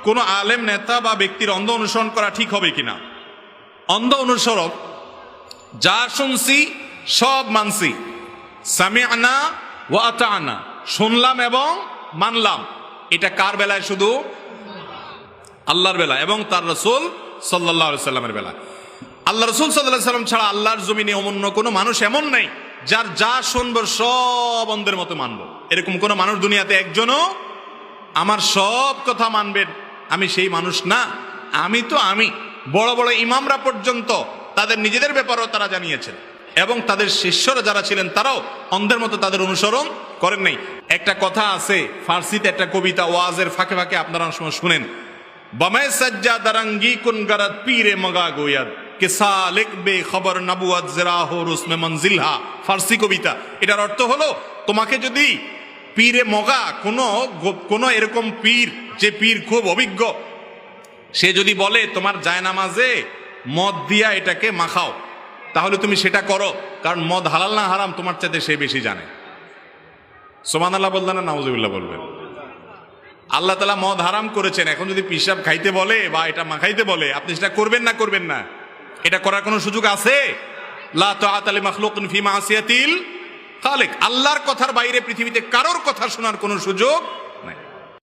কোন আলেম নেতা বা ব্যক্তির অন্ধ অনুসরণ করা ঠিক হবে কিনা? অন্ধ অনুসরণ, যা শুনছি সব মানছি, সামিআনা ওয়া আতানা, শুনলাম এবং মানলাম, এটা কার বেলায়? শুধু আল্লাহর বেলা এবং তার রাসূল সাল্লাল্লাহু আলাইহি সাল্লামের বেলা। আল্লাহ রাসূল সাল্লাল্লাহু আলাইহি সাল্লাম ছাড়া আল্লাহর জমিনে অন্য কোনো মানুষ এমন নাই যার যা শুনবো সব অন্ধের মতো মানবো। এরকম কোনো মানুষ দুনিয়াতে একজনও আমার সব কথা মানবেন আমি সেই মানুষ না। আমি বড় বড় ইমামরা পর্যন্ত তাদের নিজেদের ব্যাপারেও তারা জানিয়েছেন এবং তাদের শিষ্যরা যারা ছিলেন তারাও অন্ধের মতো তাদের অনুসরণ করেন নাই। একটা কথা আছে ফার্সিতে, একটা কবিতা, ওয়াজের ফাঁকে ফাঁকে আপনারা অনেক সময় শুনেন, বামে সাজ্জা দারঙ্গি কুন গরত পীরে মগা গোয়াদ কে সালিক বে খবর নবুয়ত জরা হো রুসমে মনজিলহা। ফার্সি কবিতা। এটার অর্থ হলো, তোমাকে যদি পীরে মগা, কোন এরকম পীর, যে পীর খুব অভিজ্ঞ, সে যদি বলে তোমার জায়নামাজে মদ দিয়া এটাকে মাখাও, তাহলে তুমি সেটা করো, কারণ মদ হালাল না হারাম তোমার চাইতে সে বেশি জানে। সুবহানাল্লাহ বললেন না নাউজুবিল্লাহ বলবেন? আল্লাহ তাআলা মদ হারাম করেছেন, এখন যদি পিশাব খাইতে বলে বা এটা মাখাইতে বলে, আপনি সেটা করবেন না করবেন না? এটা করার কোনো সুযোগ আছে? লা তাআতা লি মাখলুকিন ফি মাসিয়াতিল খালিক। আল্লাহর কথার বাইরে পৃথিবীতে কারোর কথা শোনার কোনো সুযোগ